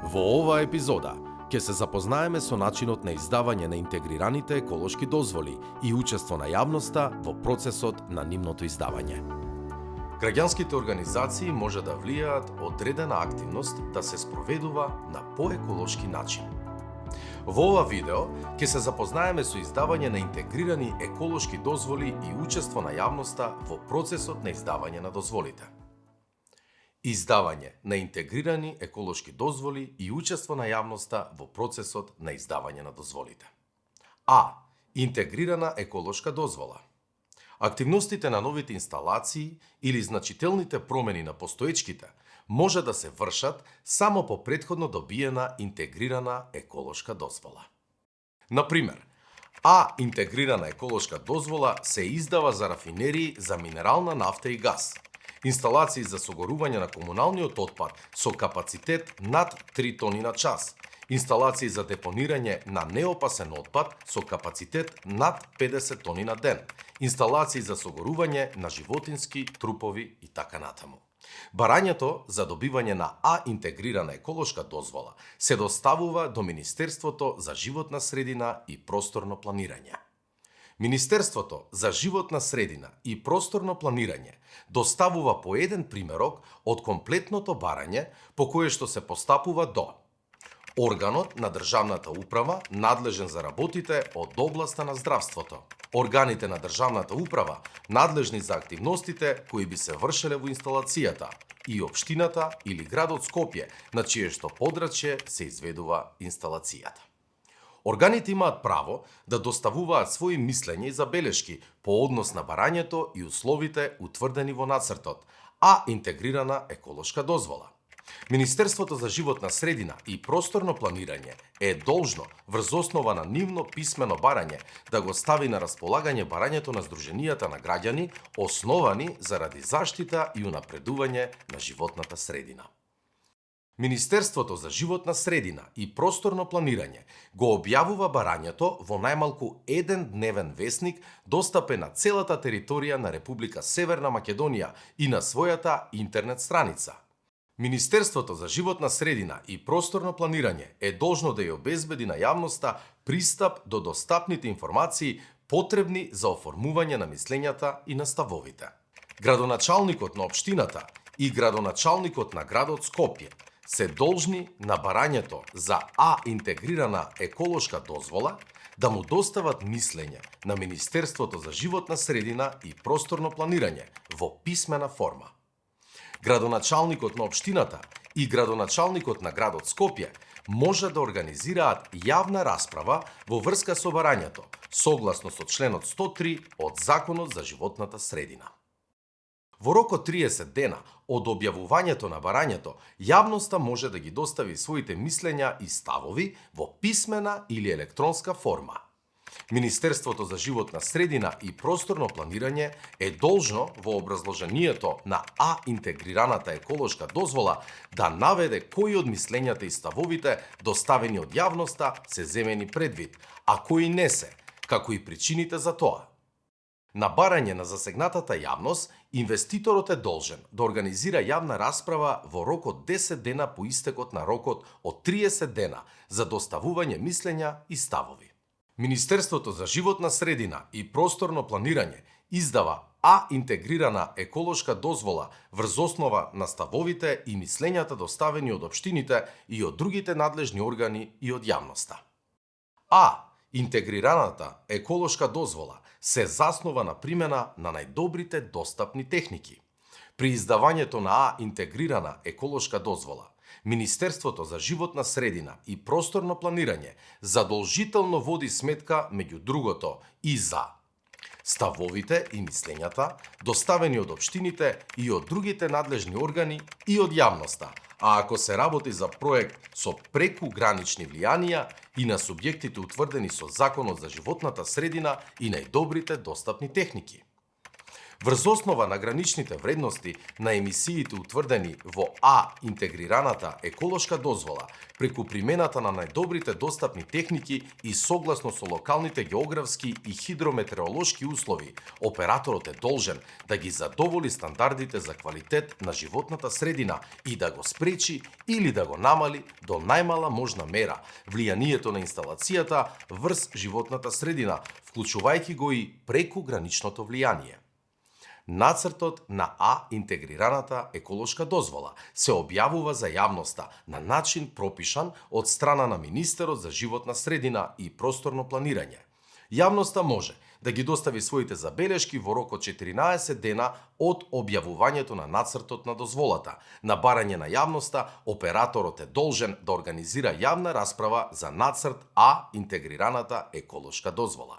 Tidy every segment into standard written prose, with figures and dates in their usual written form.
Во оваа епизода ќе се запознаеме со начинот на издавање на интегрираните еколошки дозволи и учество на јавноста во процесот на нивното издавање. Граѓанските организации може да влијаат одредена активност да се спроведува на поеколошки начин. Во ова видео ќе се запознаеме со издавање на интегрирани еколошки дозволи и учество на јавноста во процесот на издавање на дозволите. Издавање на интегрирани еколошки дозволи и учество на јавноста во процесот на издавање на дозволите. А. Интегрирана еколошка дозвола. Активностите на новите инсталации или значителните промени на постоечките може да се вршат само по претходно добиена интегрирана еколошка дозвола. Например, А. Интегрирана еколошка дозвола се издава за рафинерии за минерална нафта и газ, инсталации за согорување на комуналниот отпад со капацитет над 3 тони на час, инсталации за депонирање на неопасен отпад со капацитет над 50 тони на ден, инсталации за согорување на животински трупови и така натаму. Барањето за добивање на А интегрирана еколошка дозвола се доставува до Министерството за животна средина и просторно планирање. Министерството за животна средина и просторно планирање доставува по еден примерок од комплетното барање по кое што се постапува до органот на државната управа надлежен за работите од областа на здравството, органите на државната управа надлежни за активностите кои би се вршеле во инсталацијата и општината или градот Скопје на чие што подрачје се изведува инсталацијата. Органите имаат право да доставуваат своји мислења и забелешки по однос на барањето и условите утврдени во нацртот, а интегрирана еколошка дозвола. Министерството за животна средина и просторно планирање е должно врз основа на нивно писмено барање да го стави на располагање барањето на здруженијата на граѓани основани заради заштита и унапредување на животната средина. Министерството за животна средина и просторно планирање го објавува барањето во најмалку еден дневен весник достапен на целата територија на Република Северна Македонија и на својата интернет страница. Министерството за животна средина и просторно планирање е должно да ја обезбеди на јавноста пристап до достапните информации потребни за оформување на мислењата и на ставовите. Градоначалникот на општината и градоначалникот на градот Скопје се должни на барањето за А интегрирана еколошка дозвола да му достават мислење на Министерството за животна средина и просторно планирање во писмена форма. Градоначалникот на општината и градоначалникот на градот Скопје може да организираат јавна расправа во врска со барањето, согласно со членот 103 од Законот за животната средина. Во рок од 30 дена од објавувањето на барањето, јавноста може да ги достави своите мислења и ставови во писмена или електронска форма. Министерството за животна средина и просторно планирање е должно во образложението на А интегрираната еколошка дозвола да наведе кои од мислењата и ставовите доставени од јавноста се земени предвид, а кои не се, како и причините за тоа. На барање на засегнатата јавност, инвеститорот е должен да организира јавна расправа во рок од 10 дена по истекот на рокот од 30 дена за доставување мислења и ставови. Министерството за животна средина и просторно планирање издава А интегрирана еколошка дозвола врз основа на ставовите и мислењата доставени од општините и од другите надлежни органи и од јавноста. А интегрираната еколошка дозвола се заснова на примена на најдобрите достапни техники. При издавањето на А интегрирана еколошка дозвола, Министерството за животна средина и просторно планирање задолжително води сметка меѓу другото и за ставовите и мислењата доставени од општините и од другите надлежни органи и од јавноста, а ако се работи за проект со прекугранични влијанија и на субјектите утврдени со Законот за животната средина и најдобрите достапни техники. Врз основа на граничните вредности на емисиите утврдени во А интегрираната еколошка дозвола, преку примената на најдобрите достапни техники и согласно со локалните географски и хидрометеоролошки услови, операторот е должен да ги задоволи стандардите за квалитет на животната средина и да го спречи или да го намали до најмала можна мера влијанието на инсталацијата врз животната средина, вклучувајќи го и преку граничното влијание. Нацртот на А интегрираната еколошка дозвола се објавува за јавноста на начин пропишан од страна на Министерот за животна средина и просторно планирање. Јавноста може да ги достави своите забелешки во рок од 14 дена од објавувањето на нацртот на дозволата. На барање на јавноста, операторот е должен да организира јавна расправа за нацрт А интегрираната еколошка дозвола.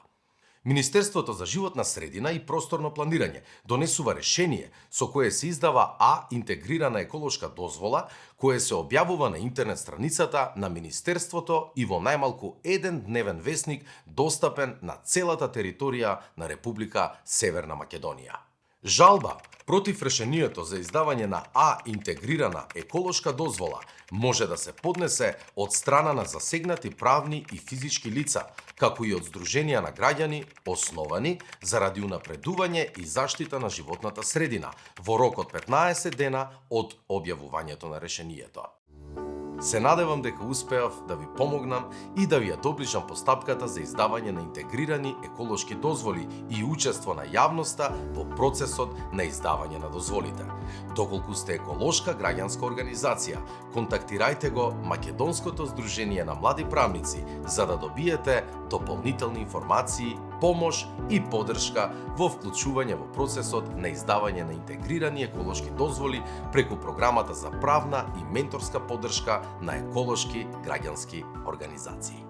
Министерството за животна средина и просторно планирање донесува решение со кое се издава А интегрирана еколошка дозвола, кое се објавува на интернет страницата на Министерството и во најмалку еден дневен весник достапен на целата територија на Република Северна Македонија. Жалба против решението за издавање на А интегрирана еколошка дозвола може да се поднесе од страна на засегнати правни и физички лица, како и од здруженија на граѓани основани заради унапредување и заштита на животната средина во рок од 15 дена од објавувањето на решението. Се надевам дека успеав да ви помогнам и да ви ја доближам постапката за издавање на интегрирани еколошки дозволи и учество на јавноста во процесот на издавање на дозволите. Доколку сте еколошка граѓанска организација, контактирајте го Македонското здружение на млади правници за да добиете дополнителни информации, помош и поддршка во вклучување во процесот на издавање на интегрирани еколошки дозволи преку програмата за правна и менторска поддршка на еколошки граѓански организации.